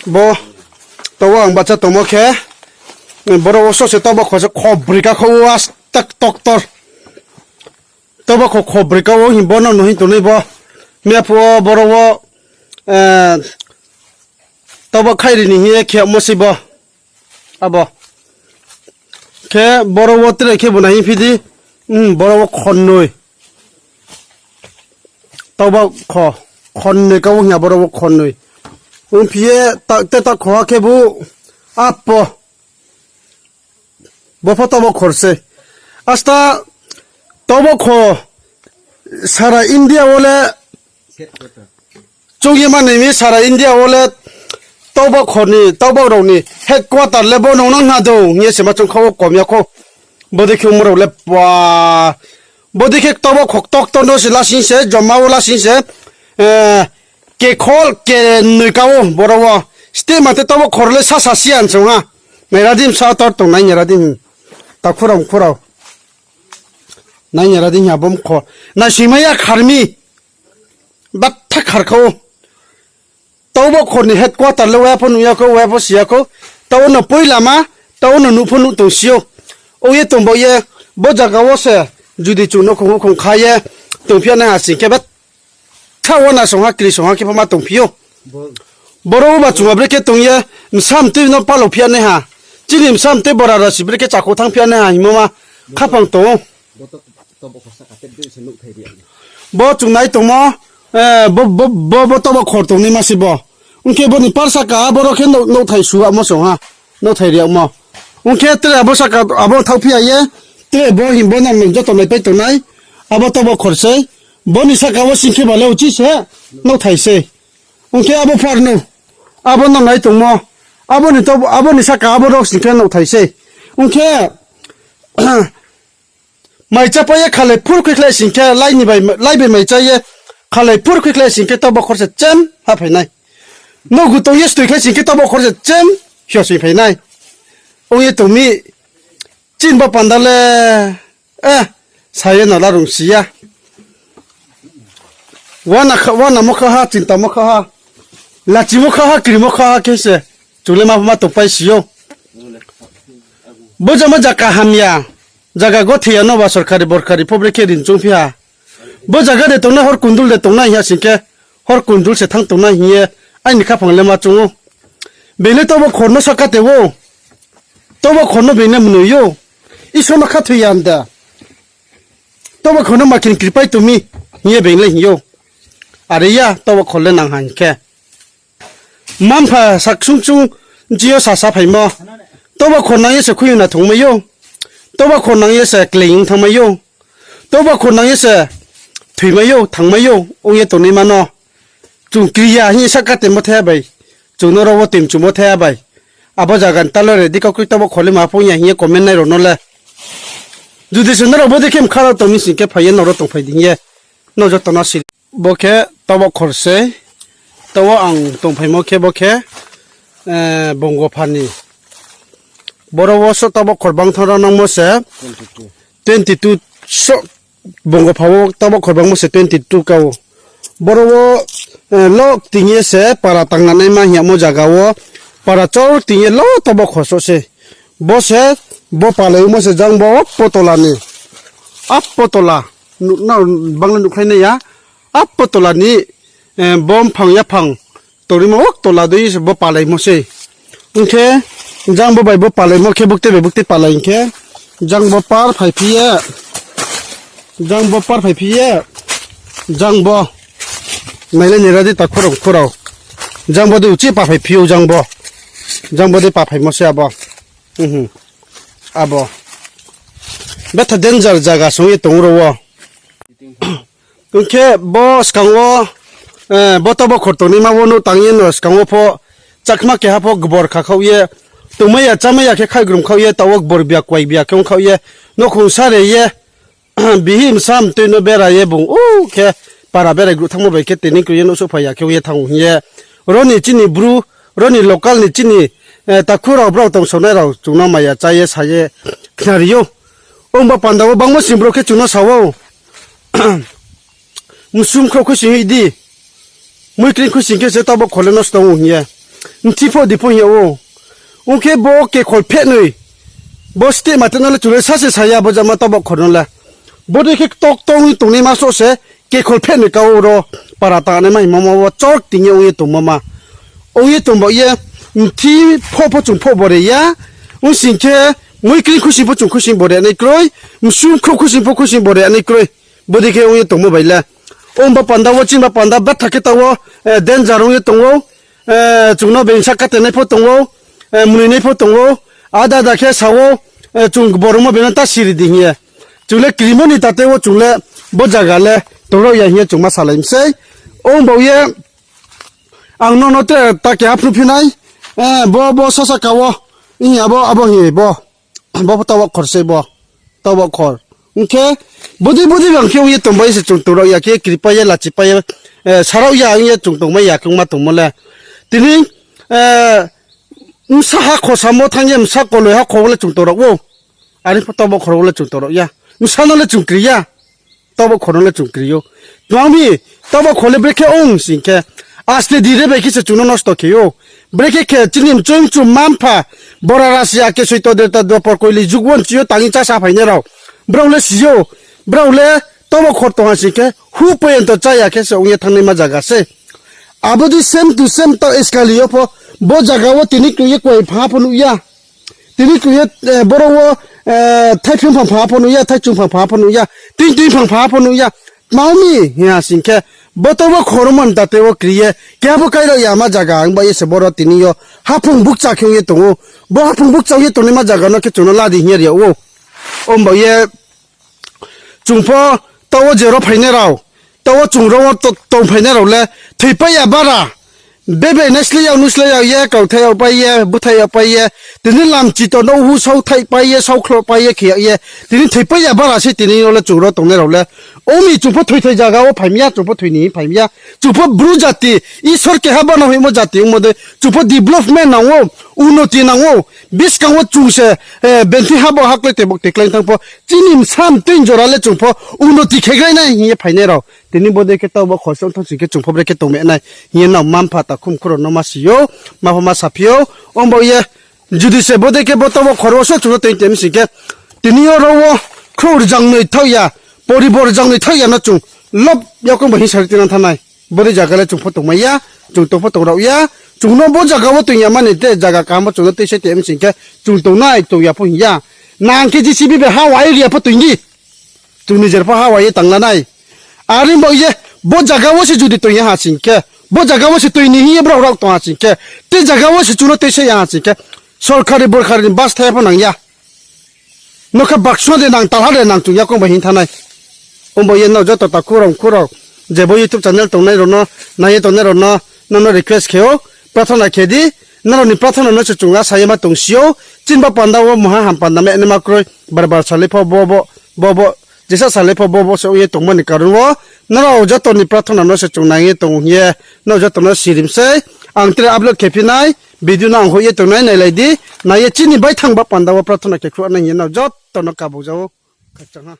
뭐 또왕 바자 또먹해 뭐라고 소세 또먹어서 코브리카 코와 딱 똑똑 taubaukho khobrika wo hi bono no hi to nei bo me pho borowo tauba khairi ni hi khe mosi bo abo khe borowo tre khe bona hi phidi borowo khonnoi taubaukho khonnoi ka wo hi borowo khonnoi phie ta kho khe bu apo bo pho taubaukho se asta taubaukho सारा इंडिया वाले चौकी माने में सारा इंडिया वाले taubaukho ni headquarter le bo nong na do ye se ma chung kho ko mya kho bodi khu mo le pa bodi khek taubaukho tok to no se la sin se joma wala sin se ke khol ke nui ka wo borowa ste ma te taubaukho le sa sa sian chunga mera dim sa tor to nai nera dim ta khurau nai nera dim ya bom kho na simaya kharmi bat thak khar kho taubaukho ni headquarter le wa phonu ya ko wa pho sia ko taw no poila ma taw no nu phonu to sio o ye tombo ye bo jaga wo se judi chu no khong khaye to phia na si ke bat thawana songha kri songha ke phama to phio boro ba chu bre ke tong ye sam te no palo phia ne ha chilim sam te bora ra si bre ke chakho thang phia ne ha himama khapang to bo chu nai to mo bo taubaukho to ni ma si bo unke bo ni parsa ka bo ro khen no thai su amo so ha no thai ri amo unke tre abo sa ka abo thau phia ye tre bo him bo na me jo to me pe to nai abo taubaukho se bo ni sa ka wo sin ke ba le uchi se no thai se unke abo phar no abo no nai to mo abo ni sa ka abo ro sin ke no thai se unke mai cha pa ye khale phur khle sin ke lai ni bai lai be mai cha ye khale phur khle sin ke taubaukho se chem ha phai nai no gu to yes to khle sin ke taubaukho se chem hyo sin phai nai o ye to mi chin ba pandale saye na la rung sia wana mo kha ha chin ta mo kha ha la chi mo kha ha kri mo kha ha ke se chule ma to pai sio bo jama jaka hamya jaga go thia no ba sarkari borkari public ke rin chungphia bo jaga de tongna hor kundul de tongna hi sinke hor kundul se thang tongna hi ai ni kha phangle ma chungu bele taubaukho no sakate wo taubaukho no bene mnu yo iso ma kha thuyanda taubaukho no makin kripai tumi hi bengle hi yo are ya taubaukho le nang han ke manpha saksung chung jio sa sa phaimo taubaukho nang ye se khuyuna thongme yo taubaukho nang ye se kling thangme yo taubaukho nang ye se thuyme yo thangme yo o ye to ni mano chung kriya hi sakate mo the bai chung no ro tim chu mo the bai abo jagan talore dikau kri taubaukho le ma pho ya hi comment nai ro no le judi sun ro bo dekem khara to mi sin ke phaye no ro tong phai ding ye no jo to na si bo ke taubaukho se tawa ang tong phai mo ke bo ke Bongopha ni borowo so taubaukho bang thora nang mo se 22 so Bongopha wo taubaukho bang mo se 22 ka wo borowo lok tingye se para tangna nai ma hiamo jaga wo para chor tingye lo taubaukho so se bo palai mo se jang bo potola ni ap potola na bangla nukhai ne ya ap potola ni bom phang ya phang tori mo tola dei se bo palai mo se unke jang bo bai bo palai mo ke bukte palai ke jang bo par phai phie jang bo maile nera di ta khorau jang bo de uchi pa phai phiu jang bo de pa phai mo se abo abo beta danger jaga so ye tong ro wo unke bo skang wo bo taubaukho to ni ma wo no tangye no skang wo pho chakma ke ha pho gbor kha khau ye tumaya chamaya ke khai grum khau ye tawak bor bia kwai bia kyong khau ye no khung sa re ye bihim sam te no bera ye bung o ke para bera gru thangmo bai ke teni ku ye no so phaya ke ye thang ye roni chini bru roni local ni chini takhura bro tong sonai raw chungna maya cha ye sa ye khariyo omba pandawo bangmo simbro ke chuna sawo musum kho khu sing idi mui kling khu sing ke se taubaukho le no stong ye 티포 디포요 오케 보게 콜페누이 보스테 마트나를 줄에 사실 사야 보자마 떠버 코는라 보데케 똑똑이 동네 마소세 게 콜페누이 까오로 파라타네 마이 모모 쪽 띵에 오예 동마마 오예 동보예 티 포포 좀 포버래야 운신케 뭐이크리 쿠신 포 좀 쿠신 버래 아니 크로이 무슨 쿠신 포 쿠신 버래 아니 크로이 보데케 오예 동모 바일라 옴바 판다 워친바 판다 바타케타워 덴자롱예 동오 중노 벤사 카테네 포 동오 문이네 포 동오 아다다케 사오 중 보르모 베는 따시리딩예 중레 크리모니 따테워 중레 보자갈레 도로야 히에 중마 살임세 옴보예 앙노노테 따케 아프피나이 보보 사사카워 이 아보 보부터워 콜세 보 떠워 콜 오케이 보디 병키오예 tombo이세 좀 도로야 게 크리파예 라치파예 사라우야 앙예 좀 동마야 긍마 동몰레 디니 사하 코사모 탕예 사콜로야 코올레 좀 도로고 아니 떠워 콜올레 좀 도로야 사노레 좀 크리야 떠워 콜올레 좀 크리요 마미 떠워 콜레 브레케 옹 신케 아스테 디레베키세 주노노스토케요 브레케케 찌님 쭝쭝 맘파 보라라시아케 스위토데타 도포코일리 주곤 치요 땅이 짜사 파이네라오 브라울레 시요 브라울레 떠워 콜토하시케 후포엔토 짜야케세 옹예 탕네마 자가세 아버지 셈 투 셈 또 에스칼리오포 보자가워 티니크예 코이 파포누야 티니크예 보로워 타이핑팡 파포누야 타이충팡 파포누야 띵띵팡 파포누야 마우미 야신케 보토버 코르몬 다테워 크리에 갸보카이로 야마 자가 앙바이세 보로 티니요 하풍 북자경예 동오 보 하풍 북자경예 동네마 자가노 케초노 라디 히에리오 옴바예 중포 떠워 제로 파이네라오 떠워 중로워 또 파이네라오레 퇴빠야 바라 베베 네슬리야 누슬리야 예 까우테야 빠예 부타야 빠예 드니 람치토 노후 소 타이빠예 소클로 빠예 키예 드니 퇴빠야 바라시 드니노레 중로 동네라오레 오미 중포 퇴퇴자가오 파미야 중포 퇴니 파미야 중포 브루자티 이 서르케 하바노 히모 자티 모데 중포 디벨롭먼트 나오 우노티 나오 비스강오 중세 벤티 하보 학레 테복 테클랭 탕포 찌님 삼 뜬조라레 중포 우노티 케가이나 히에 파이네라오 드니 보데 케타보 khosom thong sike chungpho breke tongme nai hiena mampa ta khumkhro nomasiyo mahoma sapio omboye judise bode ke botobo khoroso chuno tem sike tiniyo rowo khur jangnoi thoya poribor jangnoi thoya na chung lob yakong bahi sartina thanai bode jagale chungpho tongmaya chung tongpho tongrauya chungno bo jagawo toya mane te jaga kamo chuno te se tem sike chung tongnai toya pho ya nang ke jcb be hawai ria pho toingi chungni jerpho hawai tanglanai 아린 뭐예 뭐 자가워시 주디 또 야하신께 뭐 자가워시 또 이니 히에 브라우락 또 하신께 때 자가워시 주노 때세 야하신께 설카리 볼카리 바스 타이퍼낭야 너카 박수데 낭 따하레 낭 중야 공부 힌타나이 엄보예 너저 또 쿠롱 제보 유튜브 채널 동네로너 나예 동네로너 너너 리퀘스트 해요 프라토나 케디 너니 프라토나 너서 중가 사이마 동시오 진바 판다워 모하 한 판다메 에네마크로 바르바르 살리포 보보 jesa sale po bobo so ye tongmani karwo naro jato ni prathana no se chungnangi tongye no jato no sirim se angtre upload khepinai video na ang hoye tongnai nai laidi na ye chini bai thangba pandawa prathana ke khru na ye no jato no kabu jawo kachanga